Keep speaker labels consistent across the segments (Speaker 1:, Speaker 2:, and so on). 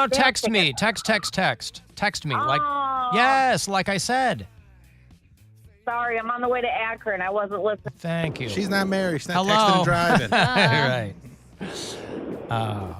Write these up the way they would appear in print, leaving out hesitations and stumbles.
Speaker 1: No. Text me. Text me. Yes, like I said.
Speaker 2: Sorry, I'm on the way to Akron. I wasn't listening.
Speaker 1: Thank you.
Speaker 3: She's not married. She's not
Speaker 1: Hello.
Speaker 3: texting and driving.
Speaker 1: Right.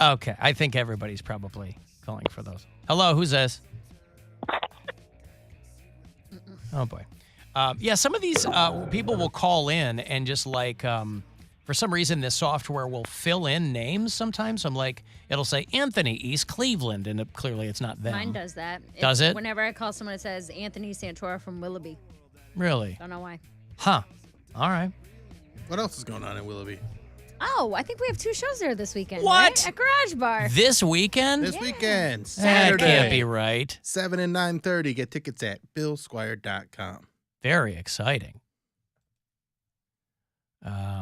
Speaker 1: Okay, I think everybody's probably calling for those. Hello, who's this? Oh, boy. Yeah, some of these people will call in and just for some reason, this software will fill in names sometimes. I'm like, it'll say Anthony, East Cleveland, and clearly it's not them.
Speaker 4: Mine does that.
Speaker 1: Does it?
Speaker 4: Whenever I call someone, it says Anthony Santora from Willoughby.
Speaker 1: Really?
Speaker 4: Don't know why.
Speaker 1: Huh. All right.
Speaker 3: What else is going on in Willoughby?
Speaker 4: Oh, I think we have 2 shows there this weekend.
Speaker 1: What?
Speaker 4: Right? At Garage Bar.
Speaker 1: This weekend?
Speaker 3: This weekend,
Speaker 1: That
Speaker 3: Saturday.
Speaker 1: can't be right.
Speaker 3: 7 and 9:30. Get tickets at billsquire.com.
Speaker 1: Very exciting.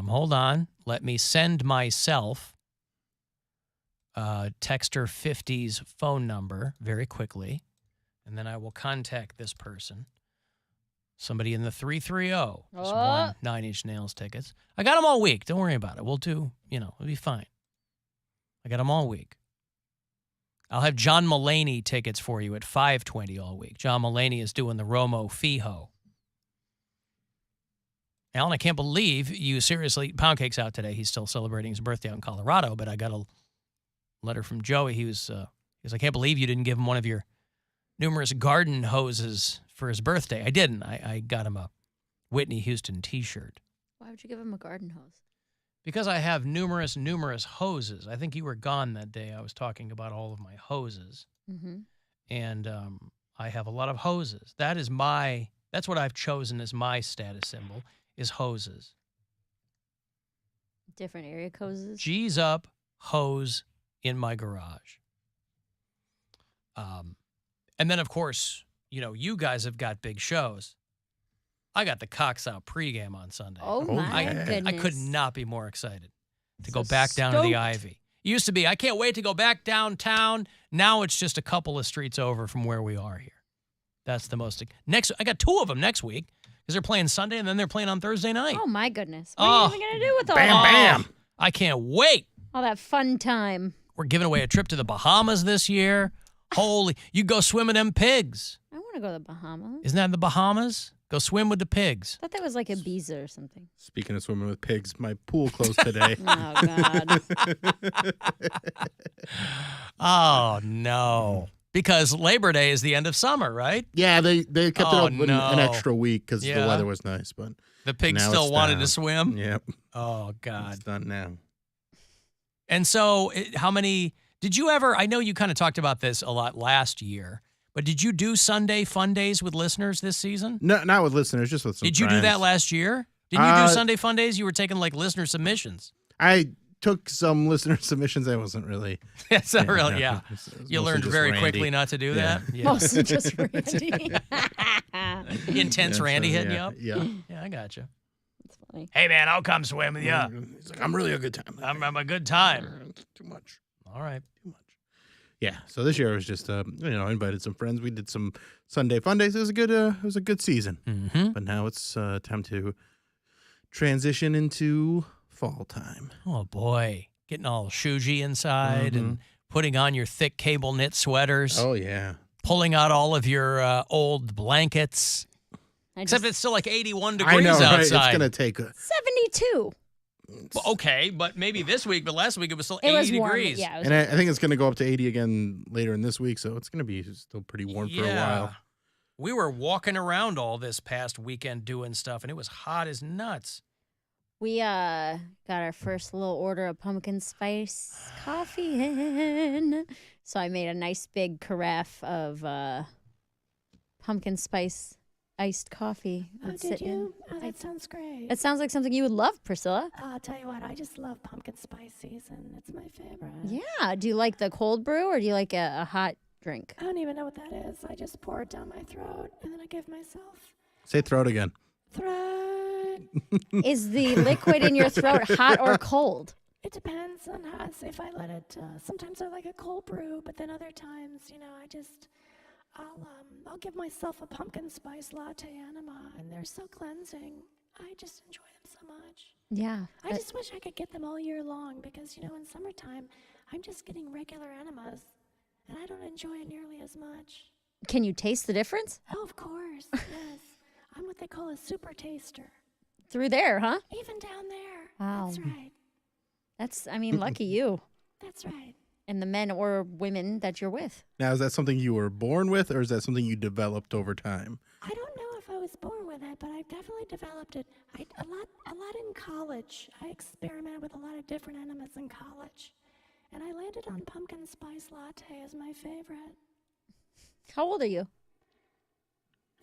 Speaker 1: Hold on. Let me send myself Texter 50's phone number very quickly, and then I will contact this person. Somebody in the 330 just won 9 Inch Nails tickets. I got them all week. Don't worry about it. We'll do, it'll be fine. I got them all week. I'll have John Mulaney tickets for you at 5:20 all week. John Mulaney is doing the Romo Fijo. Alan, I can't believe you seriously, Poundcake's out today. He's still celebrating his birthday out in Colorado, but I got a letter from Joey. He was I can't believe you didn't give him one of your numerous garden hoses for his birthday. I didn't. I got him a Whitney Houston t-shirt.
Speaker 4: Why would you give him a garden hose?
Speaker 1: Because I have numerous hoses. I think you were gone that day. I was talking about all of my hoses.
Speaker 4: Mm-hmm.
Speaker 1: And I have a lot of hoses. That's what I've chosen as my status symbol, is hoses.
Speaker 4: Different area hoses?
Speaker 1: G's up, hose in my garage. And then, of course, you guys have got big shows. I got the Cox Out pregame on Sunday.
Speaker 4: Oh, my goodness.
Speaker 1: I could not be more excited to go back down to the Ivy. It used to be, I can't wait to go back downtown. Now it's just a couple of streets over from where we are here. That's the most. I got 2 of them next week because they're playing Sunday and then they're playing on Thursday night.
Speaker 4: Oh, my goodness. What are you even going to do with all
Speaker 3: Bam.
Speaker 1: I can't wait.
Speaker 4: all that fun time?
Speaker 1: We're giving away a trip to the Bahamas this year. You go swim with them pigs.
Speaker 4: I want to go to the Bahamas.
Speaker 1: Isn't that in the Bahamas? Go swim with the pigs.
Speaker 4: I thought that was like Ibiza or something.
Speaker 3: Speaking of swimming with pigs, my pool closed today.
Speaker 4: Oh, God.
Speaker 1: Oh, no. Because Labor Day is the end of summer, right?
Speaker 3: Yeah, they kept it open an extra week because the weather was nice, but
Speaker 1: the pigs
Speaker 3: now
Speaker 1: still
Speaker 3: it's
Speaker 1: wanted
Speaker 3: down.
Speaker 1: to swim?
Speaker 3: Yep.
Speaker 1: Oh, God.
Speaker 3: It's done now.
Speaker 1: And so how many did you ever, I know you kind of talked about this a lot last year, but did you do Sunday Fun Days with listeners this season?
Speaker 3: No, not with listeners, just with some
Speaker 1: Did you do
Speaker 3: friends.
Speaker 1: that last year? Didn't you do Sunday Fun Days? You were taking like listener submissions.
Speaker 3: I took some listener submissions. I wasn't really.
Speaker 1: That's not really,
Speaker 3: It was
Speaker 1: You
Speaker 3: mostly
Speaker 1: learned
Speaker 3: just
Speaker 1: very
Speaker 3: Randy.
Speaker 1: quickly not to do that? Yeah.
Speaker 4: Mostly just Randy.
Speaker 1: Intense
Speaker 3: Yeah,
Speaker 1: Randy
Speaker 3: so,
Speaker 1: hitting
Speaker 3: yeah,
Speaker 1: you up?
Speaker 3: Yeah.
Speaker 1: Yeah, I got you.
Speaker 4: That's funny.
Speaker 1: Hey, man, I'll come swim with you.
Speaker 3: He's like, I'm really a good time.
Speaker 1: I'm a good time.
Speaker 3: Too much.
Speaker 1: All right.
Speaker 3: Too much. Yeah. So this year I was just, I invited some friends. We did some Sunday Fun Days. It was a good season.
Speaker 1: Mm-hmm.
Speaker 3: But now it's time to transition into fall time.
Speaker 1: Oh, boy. Getting all shoogey inside and putting on your thick cable knit sweaters.
Speaker 3: Oh yeah.
Speaker 1: Pulling out all of your old blankets. Except it's still like 81 degrees
Speaker 3: I know, right? It's
Speaker 1: outside.
Speaker 3: gonna take
Speaker 4: 72.
Speaker 1: Well, okay, but maybe this week, but last week it was still
Speaker 4: It
Speaker 1: 80
Speaker 4: was warm.
Speaker 1: degrees.
Speaker 4: Yeah, it was
Speaker 3: And I think it's gonna go up to 80 again later in this week, so it's gonna be still pretty warm for a while.
Speaker 1: We were walking around all this past weekend doing stuff, and it was hot as nuts.
Speaker 4: We got our first little order of pumpkin spice coffee in. So I made a nice big carafe of pumpkin spice iced coffee.
Speaker 5: Oh, did you? Oh, that sounds great.
Speaker 4: It sounds like something you would love, Priscilla.
Speaker 5: I'll tell you what, I just love pumpkin spice season. It's my favorite.
Speaker 4: Yeah. Do you like the cold brew or do you like a hot drink?
Speaker 5: I don't even know what that is. I just pour it down my throat and then I give myself
Speaker 3: Say throat again.
Speaker 5: throat.
Speaker 4: Is the liquid in your throat hot or cold?
Speaker 5: It depends on how, if I let it, sometimes I like a cold brew, but then other times, I'll give myself a pumpkin spice latte enema, and they're so cleansing. I just enjoy them so much.
Speaker 4: Yeah.
Speaker 5: I just wish I could get them all year long because, in summertime, I'm just getting regular enemas, and I don't enjoy it nearly as much.
Speaker 4: Can you taste the difference?
Speaker 5: Oh, of course, yes. I'm what they call a super taster.
Speaker 4: Through there, huh?
Speaker 5: Even down there.
Speaker 4: Wow.
Speaker 5: That's right.
Speaker 4: Lucky you.
Speaker 5: That's right.
Speaker 4: And the men or women that you're with.
Speaker 3: Now, is that something you were born with, or is that something you developed over time?
Speaker 5: I don't know if I was born with it, but I've definitely developed it. A lot in college. I experimented with a lot of different enemas in college. And I landed on pumpkin spice latte as my favorite.
Speaker 4: How old are you?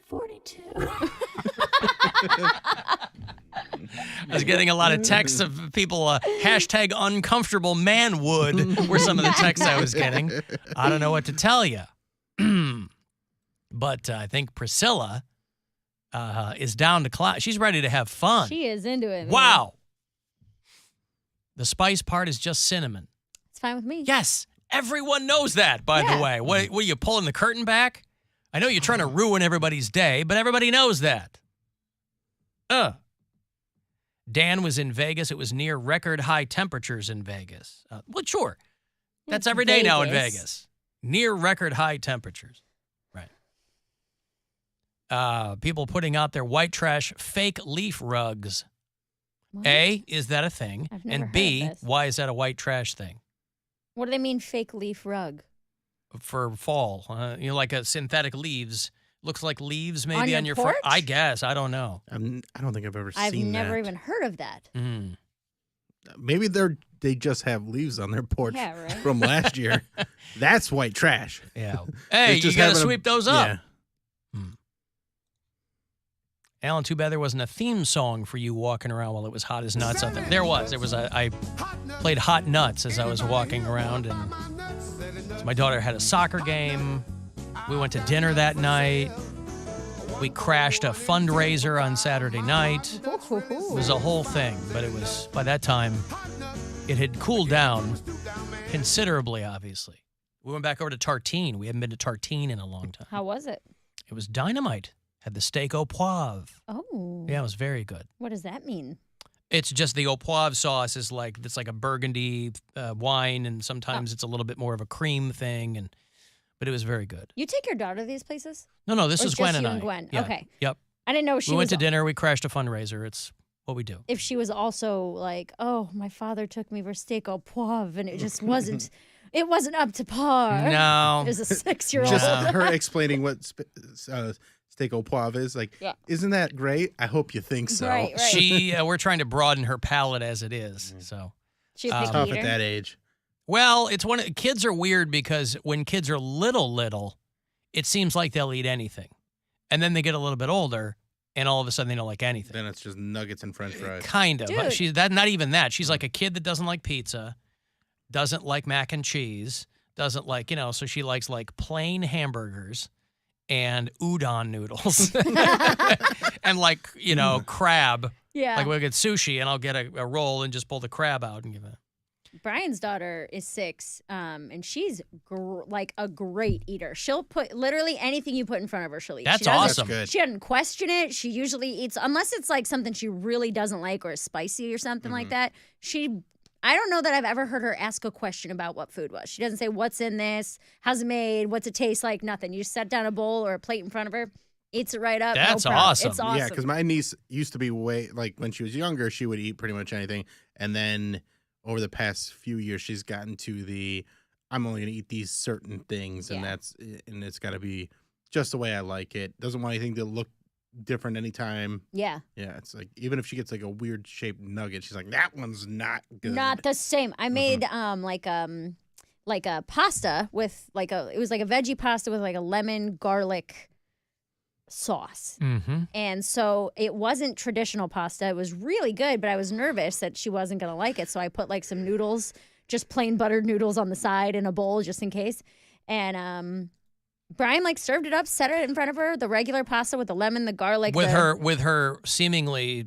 Speaker 5: 42.
Speaker 1: I was getting a lot of texts of people, hashtag uncomfortable manwood were some of the texts I was getting. I don't know what to tell you. But I think Priscilla is down to class. She's ready to have fun.
Speaker 4: She is into it. Man.
Speaker 1: Wow. The spice part is just cinnamon.
Speaker 4: It's fine with me.
Speaker 1: Yes. Everyone knows that, by the way. What are you pulling the curtain back? I know you're trying to ruin everybody's day, but everybody knows that. Dan was in Vegas. It was near record high temperatures in Vegas. Well, sure. That's every day now in Vegas. Near record high temperatures. Right. People putting out their white trash fake leaf rugs.
Speaker 4: What?
Speaker 1: A, is that a thing?
Speaker 4: I've never
Speaker 1: And B,
Speaker 4: heard of this.
Speaker 1: why is that a white trash thing?
Speaker 4: What do they mean, fake leaf rug?
Speaker 1: For fall, like a synthetic leaves. Looks like leaves maybe
Speaker 4: On your
Speaker 1: front.
Speaker 4: porch?
Speaker 1: I guess. I don't know.
Speaker 3: I don't think I've ever
Speaker 4: I've
Speaker 3: seen that.
Speaker 4: never even heard of that.
Speaker 1: Mm.
Speaker 3: Maybe they just have leaves on their porch
Speaker 4: Yeah, right.
Speaker 3: from last year. That's white trash.
Speaker 1: Yeah. Hey, you
Speaker 3: just
Speaker 1: got to
Speaker 3: having a-
Speaker 1: sweep those up.
Speaker 3: Yeah.
Speaker 1: Alan, too bad there wasn't a theme song for you walking around while it was hot as nuts out there. There was. I played Hot Nuts as I was walking around, and so my daughter had a soccer game. We went to dinner that night. We crashed a fundraiser on Saturday night. It was a whole thing, but it was, by that time, it had cooled down considerably, obviously. We went back over to Tartine. We haven't been to Tartine in a long time.
Speaker 4: How was it?
Speaker 1: It was dynamite. Had the steak au poivre.
Speaker 4: Oh.
Speaker 1: Yeah, it was very good.
Speaker 4: What does that mean?
Speaker 1: It's just the au poivre sauce is like, it's like a burgundy wine, and sometimes it's a little bit more of a cream thing, but it was very good.
Speaker 4: You take your daughter to these places?
Speaker 1: No, this
Speaker 4: Or
Speaker 1: is Gwen
Speaker 4: just
Speaker 1: and
Speaker 4: you
Speaker 1: I.
Speaker 4: and Gwen?
Speaker 1: Yeah.
Speaker 4: Okay.
Speaker 1: Yep.
Speaker 4: I didn't know she
Speaker 1: We
Speaker 4: was
Speaker 1: went to dinner. We crashed a fundraiser. It's what we do.
Speaker 4: if she was also like, oh, my father took me for steak au poivre, and it just wasn't. It wasn't up to par.
Speaker 1: No.
Speaker 4: It was a 6-year-old.
Speaker 3: Just her explaining what steak au poivre is. Like, isn't that great? I hope you think so.
Speaker 4: Right.
Speaker 1: We're trying to broaden her palate as it is. So,
Speaker 4: She's a picky
Speaker 3: Tough
Speaker 4: eater.
Speaker 3: at that age.
Speaker 1: well, it's kids are weird because when kids are little, it seems like they'll eat anything. And then they get a little bit older, and all of a sudden they don't like anything.
Speaker 3: Then it's just nuggets and french fries.
Speaker 1: Kind of.
Speaker 4: Dude.
Speaker 1: She's not even that. She's like a kid that doesn't like pizza, doesn't like mac and cheese, doesn't like, so she likes like plain hamburgers and udon noodles and like, crab.
Speaker 4: Yeah.
Speaker 1: Like we'll get sushi and I'll get a roll and just pull the crab out and give it.
Speaker 4: Brian's daughter is 6, and she's like a great eater. She'll put literally anything you put in front of her, she'll eat.
Speaker 1: That's
Speaker 4: She doesn't-
Speaker 1: awesome.
Speaker 3: That's good.
Speaker 4: She doesn't question it. She usually eats, unless it's like something she really doesn't like or is spicy or something like that. I don't know that I've ever heard her ask a question about what food was. She doesn't say, what's in this? How's it made? What's it taste like? Nothing. You just set down a bowl or a plate in front of her, eats it right up.
Speaker 1: That's
Speaker 4: no problem.
Speaker 1: awesome.
Speaker 4: It's awesome.
Speaker 3: Yeah, because my niece used to be like when she was younger, she would eat pretty much anything. And then over the past few years, she's gotten to I'm only going to eat these certain things. And it's got to be just the way I like it. Doesn't want anything to look different anytime.
Speaker 4: Yeah.
Speaker 3: Yeah, it's like even if she gets like a weird shaped nugget, she's like, that one's not good.
Speaker 4: Not the same. I made like a pasta with it was like a veggie pasta with like a lemon garlic sauce.
Speaker 1: Mm-hmm.
Speaker 4: And so it wasn't traditional pasta. It was really good, but I was nervous that she wasn't going to like it. So I put like some noodles, just plain buttered noodles on the side in a bowl just in case. And Brian served it up, set it in front of her, the regular pasta with the lemon, the garlic.
Speaker 1: With her seemingly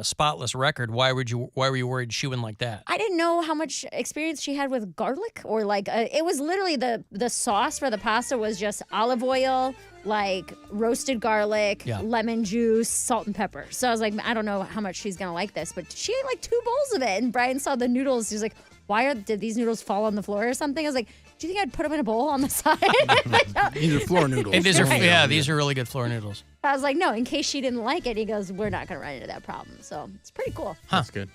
Speaker 1: spotless record, why were you worried she wouldn't like that?
Speaker 4: I didn't know how much experience she had with garlic, or it was literally the sauce for the pasta was just olive oil, like roasted garlic, lemon juice, salt and pepper. So I was like, I don't know how much she's gonna like this, but she ate like 2 bowls of it. And Brian saw the noodles. He was like, did these noodles fall on the floor or something? I was like, do you think I'd put them in a bowl on the side?
Speaker 3: These are floor noodles.
Speaker 1: These are these are really good floor noodles.
Speaker 4: I was like, no, in case she didn't like it. He goes, we're not going to run into that problem. So it's pretty cool.
Speaker 3: That's good.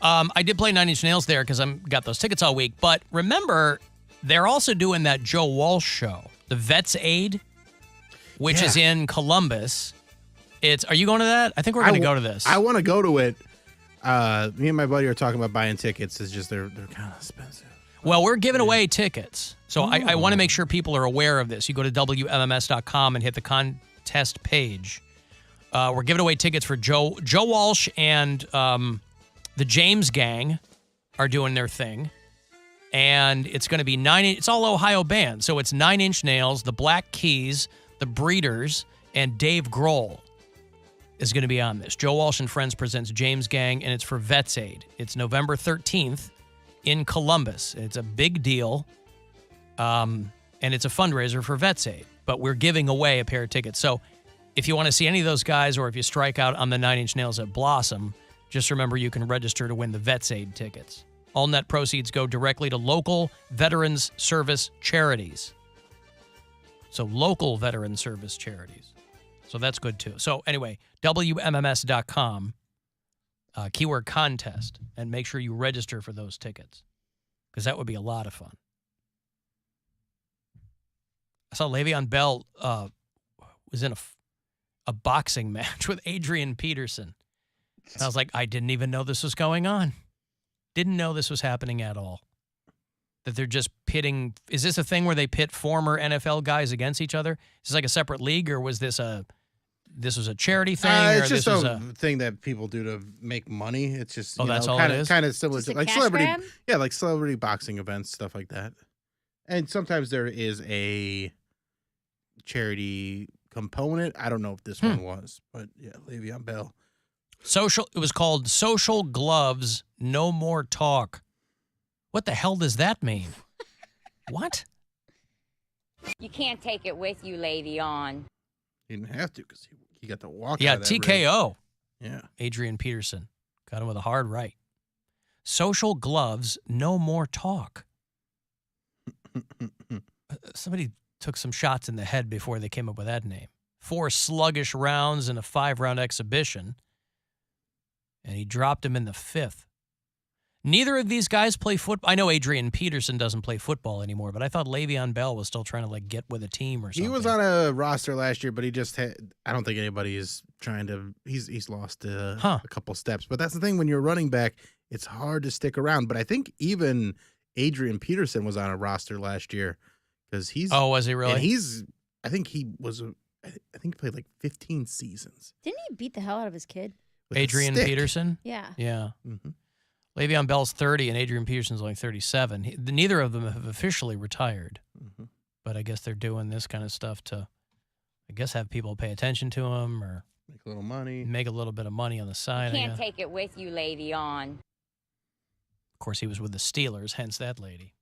Speaker 1: I did play Nine Inch Nails there because I got those tickets all week. But remember, they're also doing that Joe Walsh show, the Vets Aid, which is in Columbus. Are you going to that? I think we're going to go to this.
Speaker 3: I want to go to it. Me and my buddy are talking about buying tickets. It's just they're kind of expensive.
Speaker 1: Well, we're giving away tickets. So I want to make sure people are aware of this. You go to WMMS.com and hit the contest page. We're giving away tickets for Joe Walsh and the James Gang are doing their thing. And it's going to be it's all Ohio bands. So it's 9 Inch Nails, the Black Keys, the Breeders, and Dave Grohl is going to be on this. Joe Walsh and Friends presents James Gang, and it's for Vets Aid. It's November 13th in Columbus. It's a big deal, and it's a fundraiser for Vets Aid. But we're giving away a pair of tickets. So if you want to see any of those guys, or if you strike out on the 9 Inch Nails at Blossom, just remember you can register to win the Vets Aid tickets. All net proceeds go directly to local Veterans Service charities. So local Veterans Service charities. So that's good too. So anyway, WMMS.com, keyword contest, and make sure you register for those tickets because that would be a lot of fun. I saw Le'Veon Bell was in a boxing match with Adrian Peterson. And I was like, I didn't even know this was going on. Didn't know this was happening at all. That they're just pitting. Is this a thing where they pit former NFL guys against each other? Is this like a separate league, or was this was a charity thing?
Speaker 3: It's
Speaker 1: or
Speaker 3: just
Speaker 1: this
Speaker 3: a thing that people do to make money. It's just
Speaker 1: that's all it is?
Speaker 3: Kind of similar to like
Speaker 4: cash
Speaker 3: celebrity,
Speaker 4: grab?
Speaker 3: like celebrity boxing events, stuff like that. And sometimes there is a charity component. I don't know if this one was, but yeah, Le'Veon Bell.
Speaker 1: It was called Social Gloves, No More Talk. What the hell does that mean? What?
Speaker 6: You can't take it with you, Le'Veon.
Speaker 3: He didn't have to because he got to walk.
Speaker 1: Yeah,
Speaker 3: out of that ring.
Speaker 1: TKO.
Speaker 3: Yeah,
Speaker 1: Adrian Peterson got him with a hard right. Social Gloves, No More Talk. Somebody took some shots in the head before they came up with that name. 4 sluggish rounds in a 5-round exhibition. And he dropped him in the 5th. Neither of these guys play football. I know Adrian Peterson doesn't play football anymore, but I thought Le'Veon Bell was still trying to get with a team or something.
Speaker 3: he was on a roster last year, but he just had. I don't think anybody is trying to. He's lost a couple steps. But that's the thing when you're a running back, it's hard to stick around. But I think even Adrian Peterson was on a roster last year because he's.
Speaker 1: Oh, was he really?
Speaker 3: And I think he was. I think he played like 15 seasons.
Speaker 4: Didn't he beat the hell out of his kid?
Speaker 3: With a
Speaker 1: Adrian
Speaker 3: stick.
Speaker 1: Peterson?
Speaker 4: Yeah.
Speaker 1: Yeah.
Speaker 3: Mm-hmm.
Speaker 1: Le'Veon Bell's 30 and Adrian Peterson's only 37. Neither of them have officially retired.
Speaker 3: Mm-hmm.
Speaker 1: But I guess they're doing this kind of stuff to, I guess, have people pay attention to him or
Speaker 3: Make a little money.
Speaker 1: make a little bit of money on the side.
Speaker 6: You can't take it with you, Le'Veon.
Speaker 1: Of course, he was with the Steelers, hence that lady.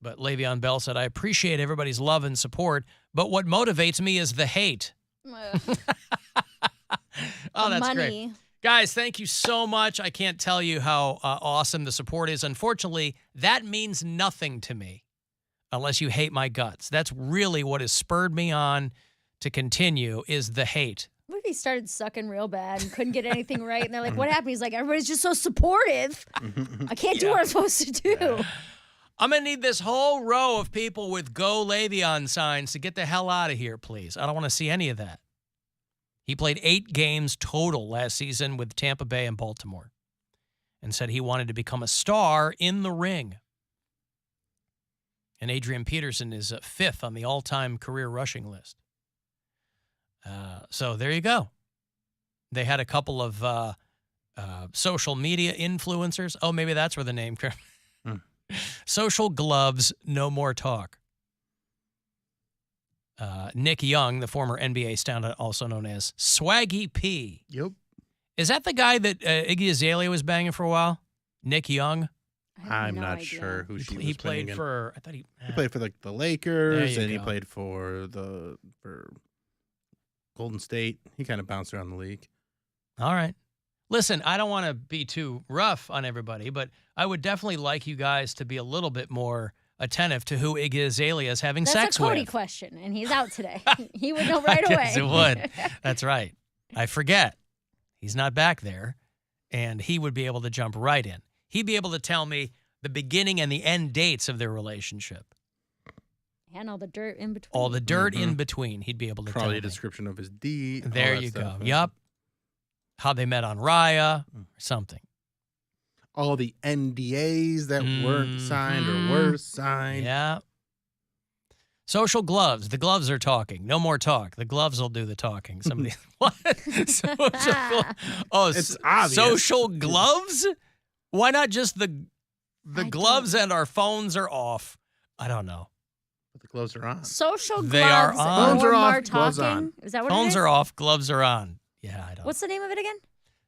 Speaker 1: But Le'Veon Bell said, I appreciate everybody's love and support, but what motivates me is the hate. Oh, that's
Speaker 4: money.
Speaker 1: great. Guys, thank you so much. I can't tell you how awesome the support is. Unfortunately, that means nothing to me unless you hate my guts. That's really what has spurred me on to continue is the hate.
Speaker 4: What if he started sucking real bad and couldn't get anything right? And they're like, what happened? He's like, everybody's just so supportive. I can't do what I'm supposed to do.
Speaker 1: I'm going to need this whole row of people with Go Le'Veon signs to get the hell out of here, please. I don't want to see any of that. He played 8 games total last season with Tampa Bay and Baltimore and said he wanted to become a star in the ring. And Adrian Peterson is 5th on the all-time career rushing list. So there you go. They had a couple of social media influencers. Oh, maybe that's where the name comes. Social Gloves, No More Talk. Nick Young, the former NBA star, also known as Swaggy P.
Speaker 3: Yep.
Speaker 1: Is that the guy that Iggy Azalea was banging for a while? Nick Young?
Speaker 3: I'm not sure who she was.
Speaker 1: He played
Speaker 3: playing
Speaker 1: for. I thought
Speaker 3: He played for like the Lakers,
Speaker 1: There
Speaker 3: and
Speaker 1: you
Speaker 3: he
Speaker 1: go.
Speaker 3: played for Golden State. He kind of bounced around the league.
Speaker 1: All right. Listen, I don't want to be too rough on everybody, but I would definitely like you guys to be a little bit more attentive to who Iggy Azalea is having
Speaker 4: That's
Speaker 1: sex
Speaker 4: a Cody
Speaker 1: with.
Speaker 4: question, and he's out today. He would know right
Speaker 1: I
Speaker 4: away.
Speaker 1: guess it would. That's right. I forget. He's not back there, and he would be able to jump right in. He'd be able to tell me the beginning and the end dates of their relationship.
Speaker 4: And all the dirt in between.
Speaker 1: All the dirt in between, he'd be able to
Speaker 3: Probably
Speaker 1: tell
Speaker 3: a
Speaker 1: me.
Speaker 3: description of his deed.
Speaker 1: There you go. Yep. How they met on Raya or something.
Speaker 3: All the NDAs that weren't signed or were signed.
Speaker 1: Yeah. Social gloves. The gloves are talking. No more talk. The gloves will do the talking. Somebody, what?
Speaker 3: It's obvious.
Speaker 1: Social gloves? Why not just the
Speaker 4: I
Speaker 1: gloves and our phones are off? I don't know.
Speaker 3: But the gloves are on.
Speaker 4: Social gloves.
Speaker 1: They are on.
Speaker 3: Phones are off,
Speaker 4: more
Speaker 3: gloves
Speaker 4: talking.
Speaker 3: on.
Speaker 4: Is that what it
Speaker 1: Phones
Speaker 4: is?
Speaker 1: are off. Gloves are on. Yeah, I don't.
Speaker 4: What's the name of it again?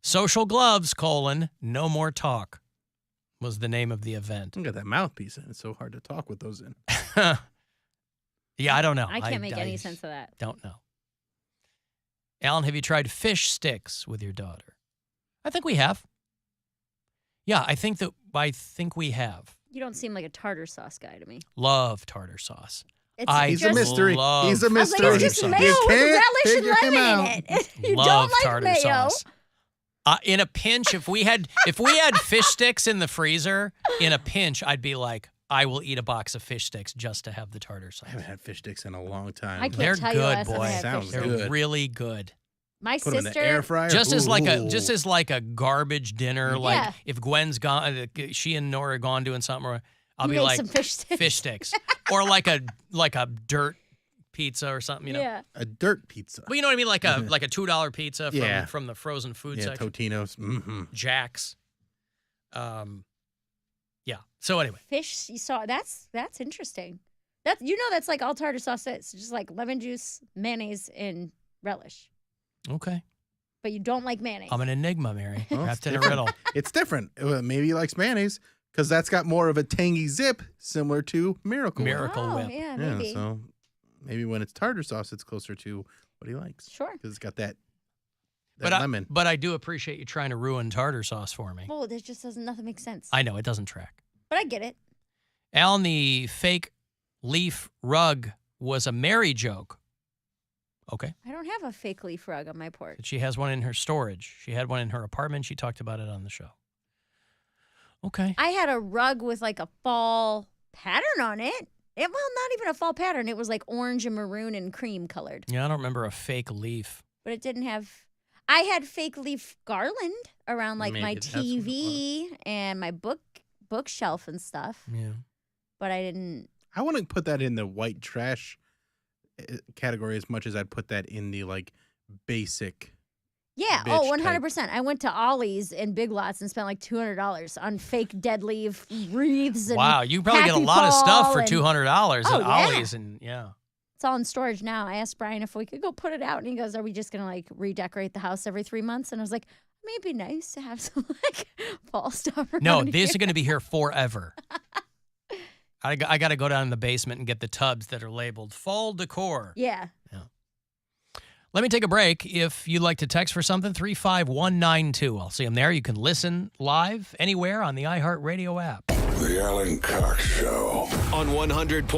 Speaker 1: Social gloves, no more talk was the name of the event.
Speaker 3: Look at that mouthpiece in. It's so hard to talk with those in.
Speaker 1: Yeah, I don't know.
Speaker 4: I can't make any sense of that.
Speaker 1: Don't know. Alan, have you tried fish sticks with your daughter? I think we have. Yeah, I think we have.
Speaker 4: You don't seem like a tartar sauce guy to me.
Speaker 1: Love tartar sauce.
Speaker 4: It's
Speaker 3: He's a
Speaker 4: just,
Speaker 3: mystery.
Speaker 1: love
Speaker 3: He's a
Speaker 4: I was like,
Speaker 3: mystery.
Speaker 4: it's just
Speaker 1: Tartar
Speaker 4: mayo
Speaker 1: sauce.
Speaker 4: with
Speaker 3: You can't
Speaker 4: relish and
Speaker 3: figure him
Speaker 4: lemon
Speaker 3: out.
Speaker 4: in it. You
Speaker 1: Love
Speaker 4: don't like
Speaker 1: tartar
Speaker 4: mayo.
Speaker 1: sauce. In a pinch, if we had fish sticks in the freezer, in a pinch, I'd be like, I will eat a box of fish sticks just to have the tartar
Speaker 3: I
Speaker 1: sauce.
Speaker 3: haven't had fish sticks in a long time.
Speaker 4: I can't
Speaker 1: They're
Speaker 4: tell you
Speaker 1: good,
Speaker 4: last time I
Speaker 1: boy.
Speaker 4: had
Speaker 3: Sounds
Speaker 4: fish
Speaker 1: They're
Speaker 4: sticks.
Speaker 3: good.
Speaker 1: really good.
Speaker 4: My
Speaker 3: Put 'em in
Speaker 4: sister,
Speaker 3: the air fryer.
Speaker 1: Just as
Speaker 3: Ooh.
Speaker 1: like a garbage dinner. Like
Speaker 4: Yeah.
Speaker 1: if Gwen's gone, she and Nora are gone doing something, or I'll
Speaker 4: you
Speaker 1: be
Speaker 4: make
Speaker 1: like
Speaker 4: some fish sticks.
Speaker 1: fish sticks, or like a dirt pizza or something. You know.
Speaker 4: Yeah.
Speaker 3: a dirt pizza.
Speaker 1: Well, you know what I mean, like a $2 pizza from
Speaker 3: Yeah.
Speaker 1: from the frozen food
Speaker 3: Yeah,
Speaker 1: section.
Speaker 3: Totino's. Mm-hmm.
Speaker 1: Jack's. Yeah. So anyway,
Speaker 4: Fish, you saw that's interesting. That's that's like all tartar sauce is. Just like lemon juice, mayonnaise, and relish.
Speaker 1: okay.
Speaker 4: But you don't like mayonnaise.
Speaker 1: I'm an enigma, Mary,
Speaker 3: Well,
Speaker 1: wrapped
Speaker 3: it's
Speaker 1: in a
Speaker 3: different.
Speaker 1: riddle.
Speaker 3: It's different. Maybe he likes mayonnaise because that's got more of a tangy zip, similar to Miracle Whip.
Speaker 1: Miracle
Speaker 4: oh,
Speaker 1: Whip.
Speaker 4: yeah,
Speaker 3: Yeah,
Speaker 4: maybe.
Speaker 3: so maybe when it's tartar sauce, it's closer to what he likes.
Speaker 4: Sure.
Speaker 3: Because it's got that
Speaker 1: But
Speaker 3: lemon.
Speaker 1: but I do appreciate you trying to ruin tartar sauce for me.
Speaker 4: Oh, that just doesn't nothing makes sense.
Speaker 1: I know it doesn't track.
Speaker 4: But I get it.
Speaker 1: Alan, the fake leaf rug was a Mary joke. Okay.
Speaker 4: I don't have a fake leaf rug on my porch.
Speaker 1: But she has one in her storage. She had one in her apartment. She talked about it on the show. Okay.
Speaker 4: I had a rug with like a fall pattern on it. Well, not even a fall pattern. It was like orange and maroon and cream colored.
Speaker 1: Yeah, I don't remember a fake leaf.
Speaker 4: But it didn't have. I had fake leaf garland around like my
Speaker 3: Maybe that's what it
Speaker 4: TV and my bookshelf and stuff.
Speaker 1: Yeah.
Speaker 4: But I didn't.
Speaker 3: I wouldn't put that in the white trash category as much as I'd put that in the like basic.
Speaker 4: Yeah.
Speaker 3: Bitch
Speaker 4: Oh,
Speaker 3: type.
Speaker 4: 100%. I went to Ollie's in Big Lots and spent like $200 on fake dead leaf wreaths. And
Speaker 1: Wow, you probably get a
Speaker 4: happy
Speaker 1: lot of stuff for
Speaker 4: fall and-
Speaker 1: $200
Speaker 4: Oh,
Speaker 1: at
Speaker 4: yeah.
Speaker 1: Ollie's, and yeah.
Speaker 4: It's all in storage now. I asked Brian if we could go put it out, and he goes, "Are we just gonna like redecorate the house every 3 months?" And I was like, "I mean, it'd be nice to have some like fall stuff."
Speaker 1: No,
Speaker 4: around
Speaker 1: these
Speaker 4: here."
Speaker 1: are going to be here forever. I got to go down in the basement and get the tubs that are labeled fall decor.
Speaker 4: Yeah.
Speaker 1: Let me take a break. If you'd like to text for something, 35192. I'll see them there. You can listen live anywhere on the iHeartRadio app.
Speaker 7: The Alan Cox Show on 100.